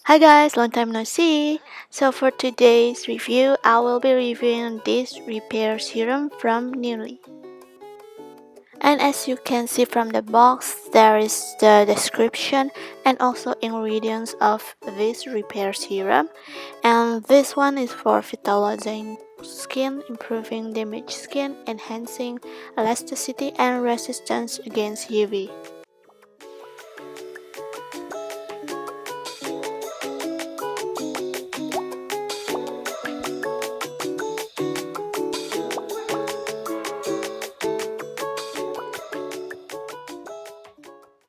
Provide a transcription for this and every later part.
Hi guys, long time no see. So for today's review, I will be reviewing this repair serum from Neulii. And as you can see from the box, there is the description and also ingredients of this repair serum. And this one is for vitalizing skin, improving damaged skin, enhancing elasticity and resistance against UV.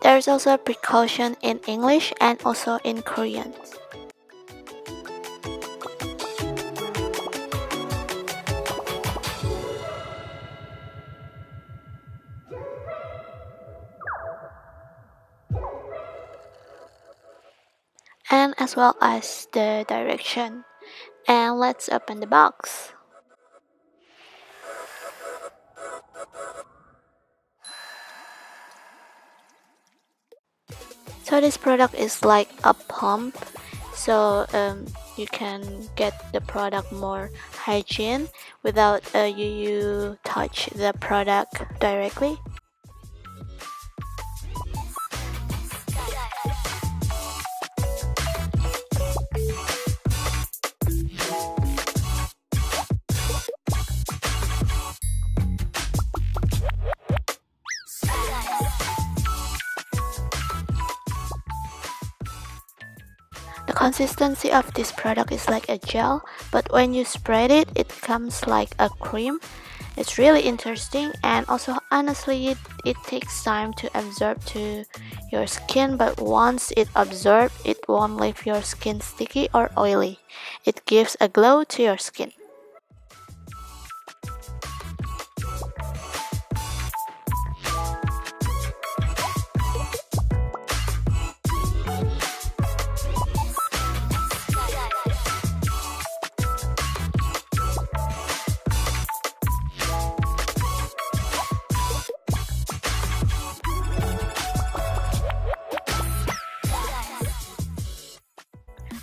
There's also a precaution in English and also in Korean. And as well as the direction. And let's open the box. So this product is like a pump, so you can get the product more hygiene without you touch the product directly. The consistency of this product is like a gel, but when you spread it, it comes like a cream. It's really interesting, and also honestly it takes time to absorb to your skin, but once it absorbs, it won't leave your skin sticky or oily. It gives a glow to your skin.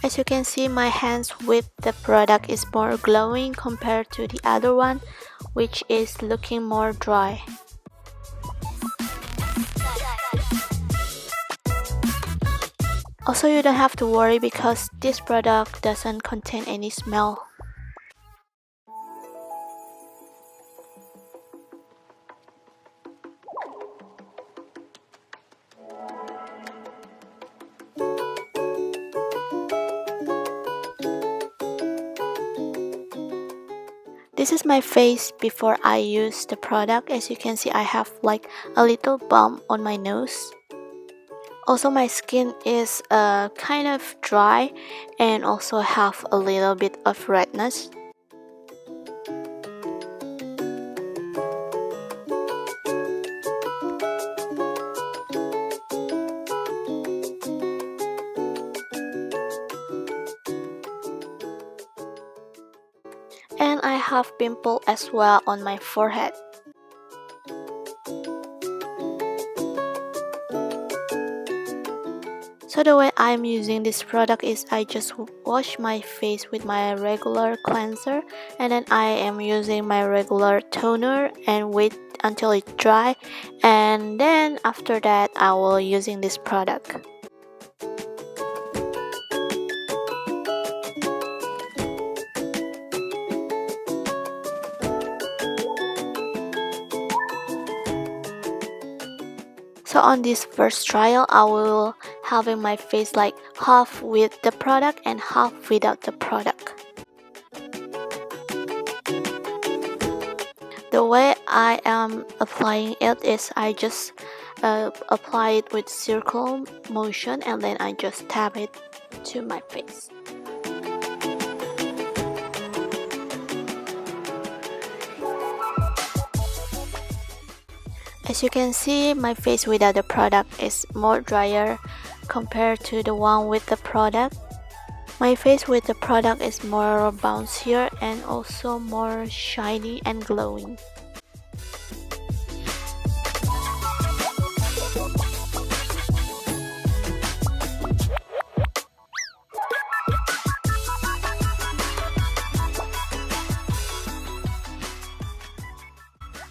As you can see, my hands with the product is more glowing compared to the other one, which is looking more dry. Also, you don't have to worry because this product doesn't contain any smell. This is my face before I use the product. As you can see, I have like a little bump on my nose. Also, my skin is kind of dry and also have a little bit of redness. And I have pimple as well on my forehead. So the way I'm using this product is I just wash my face with my regular cleanser, and then I am using my regular toner and wait until it dry, and then after that I will using this product. So on this first trial, I will having my face like half with the product and half without the product. The way I am applying it is I just apply it with circle motion and then I just tap it to my face. As you can see, my face without the product is more drier compared to the one with the product. My face with the product is more bouncier and also more shiny and glowing.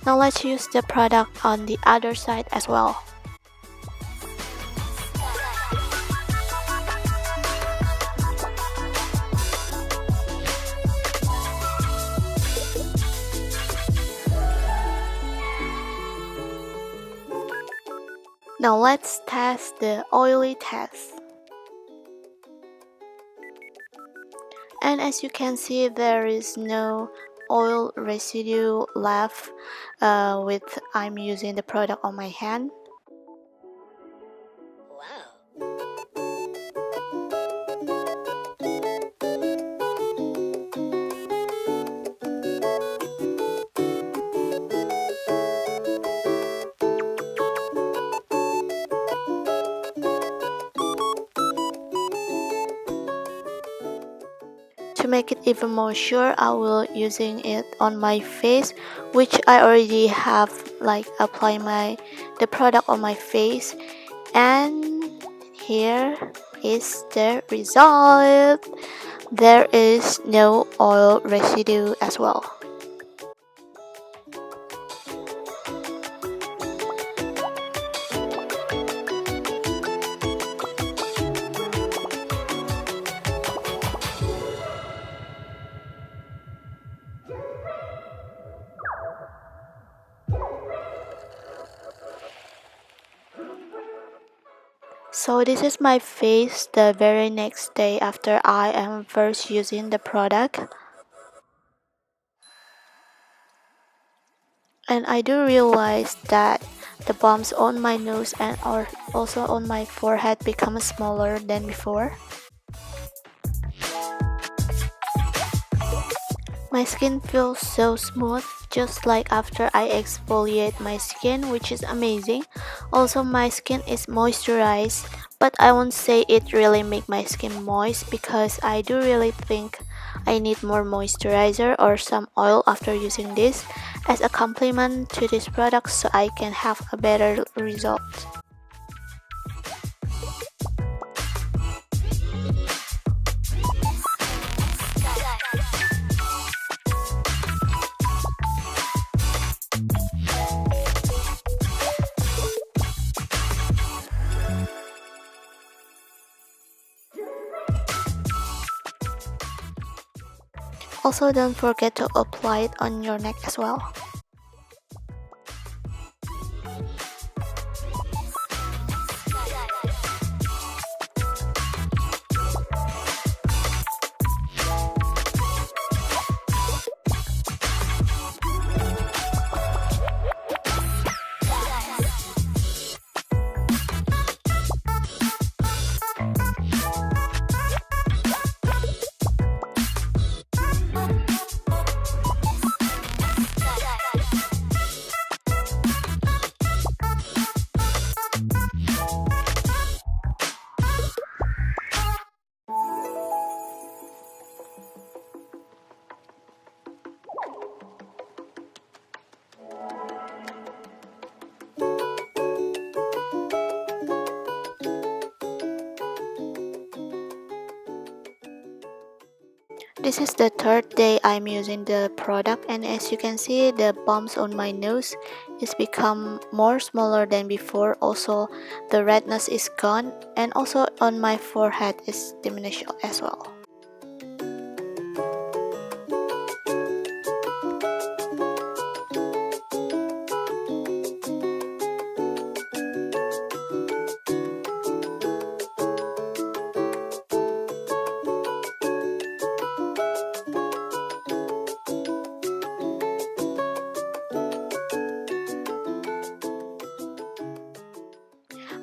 Now let's use the product on the other side as well. Now let's test the oily test. And as you can see, there is no oil residue left with I'm using the product on my hand. To make it even more sure, I will using it on my face, which I already have like apply the product on my face, and here is the result. There is no oil residue as well. So this is my face the very next day after I am first using the product. And I do realize that the bumps on my nose and also on my forehead become smaller than before. My skin feels so smooth, just like after I exfoliate my skin, which is amazing. Also, my skin is moisturized, but I won't say it really make my skin moist because I do really think I need more moisturizer or some oil after using this as a complement to this product so I can have a better result. Also, don't forget to apply it on your neck as well. This is the third day I'm using the product, and as you can see, the bumps on my nose is become more smaller than before. Also, the redness is gone, and also on my forehead is diminished as well.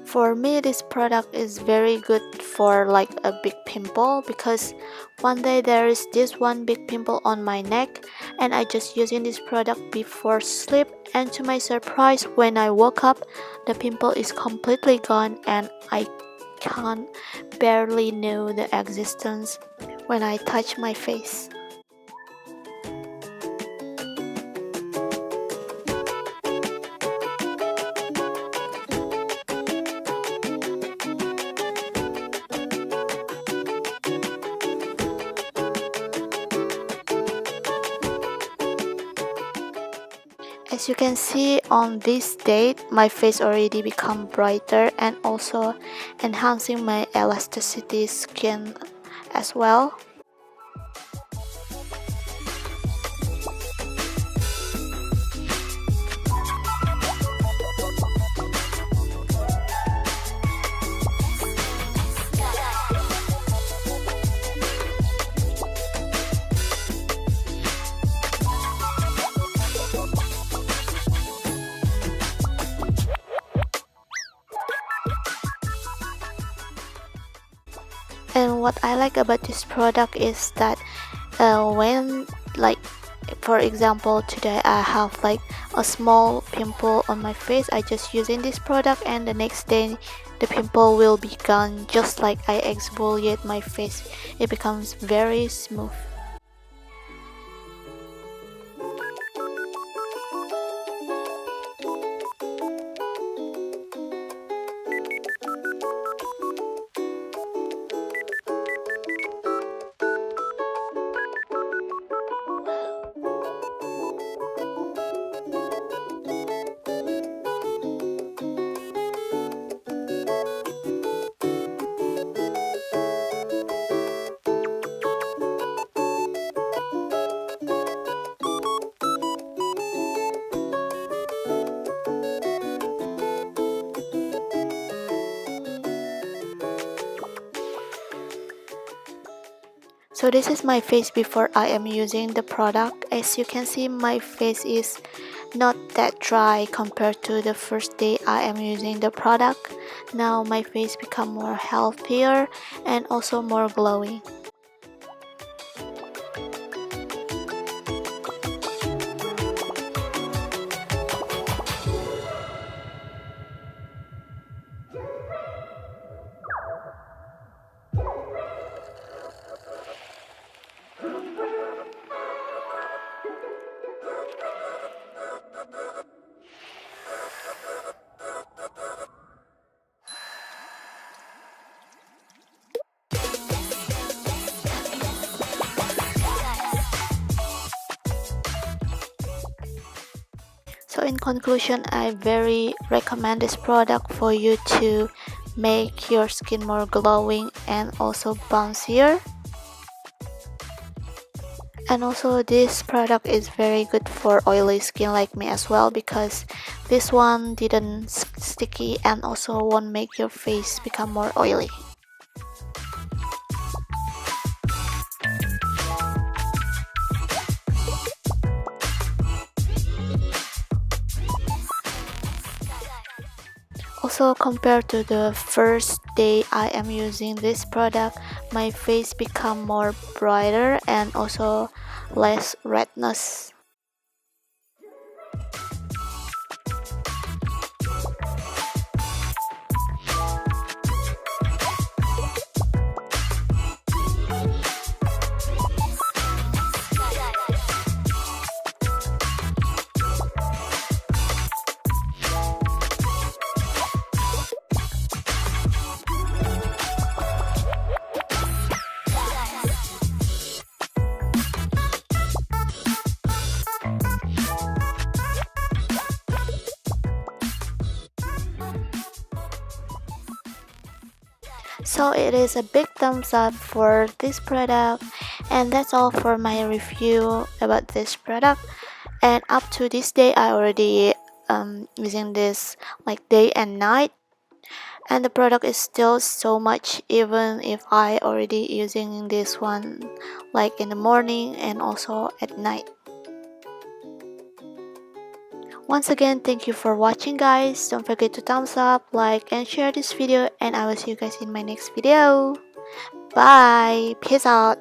For me, this product is very good for like a big pimple because one day there is this one big pimple on my neck and I just using this product before sleep, and to my surprise when I woke up the pimple is completely gone and I can barely know the existence when I touch my face. As you can see on this date, my face already become brighter and also enhancing my elasticity skin as well. And what I like about this product is that when, like, for example, today I have like a small pimple on my face, I just using this product and the next day the pimple will be gone, just like I exfoliate my face. It becomes very smooth. So this is my face before I am using the product. As you can see, my face is not that dry compared to the first day I am using the product. Now my face become more healthier and also more glowing. So in conclusion, I very recommend this product for you to make your skin more glowing and also bouncier. And also this product is very good for oily skin like me as well, because this one didn't sticky and also won't make your face become more oily. Also, compared to the first day I am using this product, my face become more brighter and also less redness. So it is a big thumbs up for this product, and that's all for my review about this product. And up to this day I already using this like day and night, and the product is still so much even if I already using this one like in the morning and also at night. Once again, thank you for watching guys. Don't forget to thumbs up, like and share this video, and I will see you guys in my next video. Bye, peace out.